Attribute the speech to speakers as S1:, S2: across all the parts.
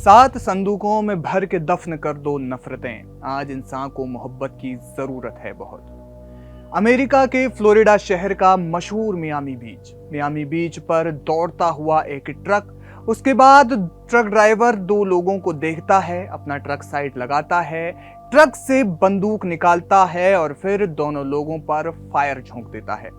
S1: 7 संदूकों में भर के दफन कर दो नफरतें, आज इंसान को मोहब्बत की जरूरत है बहुत। अमेरिका के फ्लोरिडा शहर का मशहूर मियामी बीच पर दौड़ता हुआ एक ट्रक, उसके बाद ट्रक ड्राइवर 2 लोगों को देखता है, अपना ट्रक साइड लगाता है, ट्रक से बंदूक निकालता है और फिर दोनों लोगों पर फायर झोंक देता है।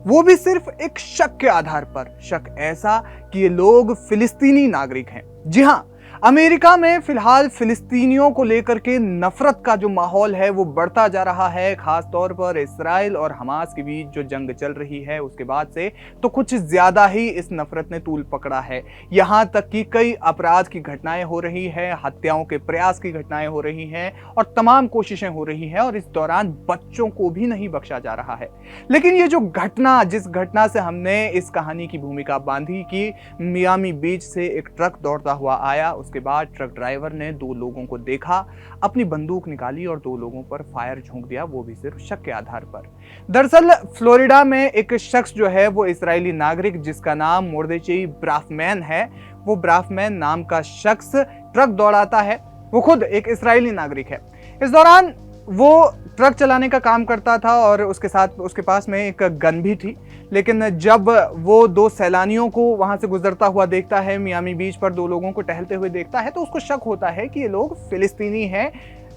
S1: वो भी सिर्फ एक शक के आधार पर, शक ऐसा कि ये लोग फिलिस्तीनी नागरिक हैं। जी हां, अमेरिका में फिलहाल फिलिस्तीनियों को लेकर के नफरत का जो माहौल है वो बढ़ता जा रहा है, खास तौर पर इसराइल और हमास के बीच जो जंग चल रही है उसके बाद से तो कुछ ज्यादा ही इस नफरत ने तूल पकड़ा है। यहां तक कि कई अपराध की घटनाएं हो रही है, हत्याओं के प्रयास की घटनाएं हो रही हैं और तमाम कोशिशें हो रही हैं और इस दौरान बच्चों को भी नहीं बख्शा जा रहा है। लेकिन ये जो घटना, जिस घटना से हमने इस कहानी की भूमिका बांधी कि मियामी बीच से एक ट्रक दौड़ता हुआ आया, उसके बाद ट्रक ड्राइवर ने 2 लोगों को देखा, अपनी बंदूक निकाली और 2 लोगों पर फायर झोंक दिया, वो भी सिर्फ शक के आधार पर। दरअसल फ्लोरिडा में एक शख्स जो है वो इजरायली नागरिक जिसका नाम मोर्देचई ब्राफमैन है, वो ब्राफमैन नाम का शख्स ट्रक दौड़ाता है, वो खुद एक इजरायली नागरिक है। इस दौरान वो ट्रक चलाने का काम करता था और उसके पास में एक गन भी थी। लेकिन जब वो 2 सैलानियों को वहां से गुजरता हुआ देखता है, मियामी बीच पर 2 लोगों को टहलते हुए देखता है, तो उसको शक होता है कि ये लोग फिलिस्तीनी हैं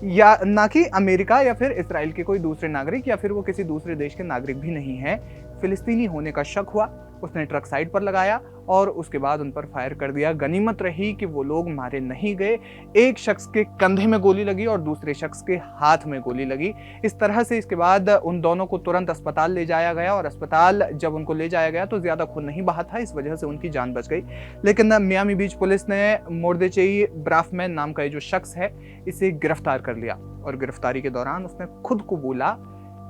S1: या ना कि अमेरिका या फिर इसराइल के कोई दूसरे नागरिक या फिर वो किसी दूसरे देश के नागरिक भी नहीं है। फिलिस्तीनी होने का शक हुआ, उसने ट्रक साइड पर लगाया और उसके बाद उन पर फायर कर दिया। गनीमत रही कि वो लोग मारे नहीं गए। एक शख्स के कंधे में गोली लगी और दूसरे शख्स के हाथ में गोली लगी। इस तरह से इसके बाद उन दोनों को तुरंत अस्पताल ले जाया गया और अस्पताल जब उनको ले जाया गया तो ज्यादा खून नहीं बहा था, इस वजह से उनकी जान बच गई। लेकिन मियामी बीच पुलिस ने मोर्देचई ब्राफमैन नाम का ये जो शख्स है इसे गिरफ्तार कर लिया और गिरफ्तारी के दौरान उसने खुद को बोला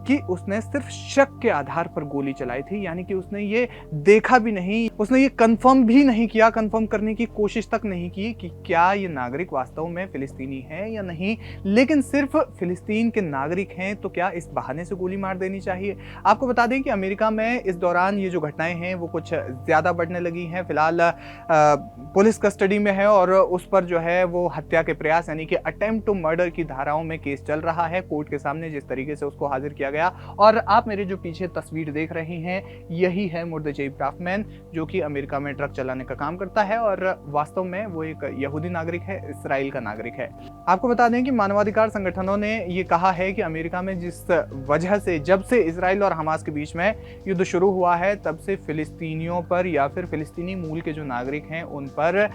S1: कि उसने सिर्फ शक के आधार पर गोली चलाई थी, यानी कि उसने ये देखा भी नहीं, उसने ये कंफर्म भी नहीं किया, कंफर्म करने की कोशिश तक नहीं की कि क्या ये नागरिक वास्तव में फिलिस्तीनी है या नहीं, लेकिन सिर्फ फिलिस्तीन के नागरिक हैं तो क्या इस बहाने से गोली मार देनी चाहिए। आपको बता दें कि अमेरिका में इस दौरान ये जो घटनाएं हैं वो कुछ ज्यादा बढ़ने लगी हैं। फिलहाल पुलिस कस्टडी में है और उस पर जो है वो हत्या के प्रयास यानी कि अटेम्प्ट टू मर्डर की धाराओं में केस चल रहा है कोर्ट के सामने, जिस तरीके से उसको हाजिर किया गया। और आप मेरे जो पीछे तस्वीर देख रहे हैं यही है मोर्देचई ब्राफमैन, जो कि अमेरिका में ट्रक चलाने का काम करता है और वास्तव में वो एक यहूदी नागरिक है, इसराइल का नागरिक है। आपको बता दें कि मानवाधिकार संगठनों ने ये कहा है कि अमेरिका में जिस वजह से जब से इसराइल और हमास के बीच में युद्ध शुरू हुआ है तब से फिलिस्तीनियों पर या फिर फिलिस्तीनी मूल के जो नागरिक हैं उन पर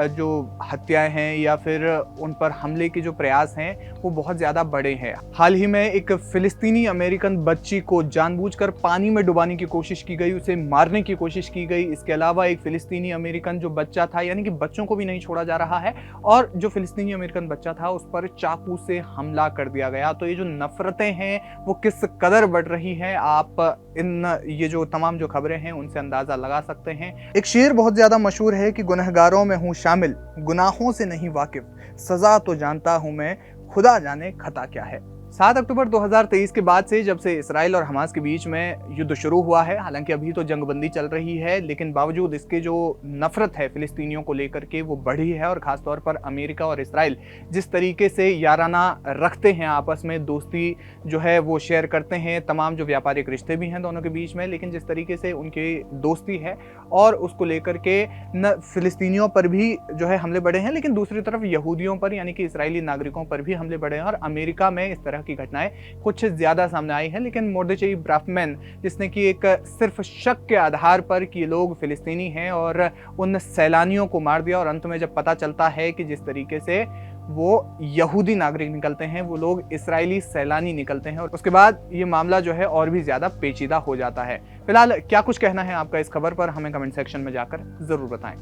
S1: जो हत्याएं हैं या फिर उन पर हमले के जो प्रयास हैं वो बहुत ज्यादा बड़े हैं। हाल ही में एक फिलिस्तीनी अमेरिकन बच्ची को जानबूझकर पानी में डुबाने की कोशिश की गई, उसे मारने की कोशिश की गई। इसके अलावा एक फिलिस्तीनी अमेरिकन जो बच्चा था, यानी कि बच्चों को भी नहीं छोड़ा जा रहा है, और जो फिलिस्तीनी अमेरिकन बच्चा था उस पर चाकू से हमला कर दिया गया। तो ये जो नफरतें हैं वो किस कदर बढ़ रही हैं, आप ये जो तमाम जो खबरें हैं उनसे अंदाजा लगा सकते हैं। एक शेर बहुत ज्यादा मशहूर है कि गुनहगारों में हूं शामिल, गुनाहों से नहीं वाकिफ, सजा तो जानता हूं मैं, खुदा जाने खता क्या है। 7 अक्टूबर 2023 के बाद से जब से इसराइल और हमास के बीच में युद्ध शुरू हुआ है, हालांकि अभी तो जंगबंदी चल रही है, लेकिन बावजूद इसके जो नफरत है फिलिस्तीनियों को लेकर के वो बढ़ी है। और खासतौर पर अमेरिका और इसराइल जिस तरीके से याराना रखते हैं, आपस में दोस्ती जो है वो शेयर करते हैं, तमाम जो व्यापारिक रिश्ते भी हैं दोनों के बीच में, लेकिन जिस तरीके से उनकी दोस्ती है और उसको लेकर के न फिलिस्तीनियों पर भी जो है हमले बढ़े हैं, लेकिन दूसरी तरफ यहूदियों पर यानी कि इसराइली नागरिकों पर भी हमले बढ़े हैं। और अमेरिका में इस तरह की घटनाएं कुछ ज्यादा सामने आई है। लेकिन मोर्देचई ब्राफमैन जिसने कि एक सिर्फ शक के आधार पर कि लोग फिलिस्तीनी हैं और उन सैलानियों को मार दिया, और अंत में जब पता चलता है कि जिस तरीके से वो यहूदी नागरिक निकलते हैं वो लोग इसराइली सैलानी निकलते हैं, और उसके बाद ये मामला जो है और भी ज्यादा पेचीदा हो जाता है। फिलहाल क्या कुछ कहना है आपका इस खबर पर, हमें कमेंट सेक्शन में जाकर जरूर बताएं।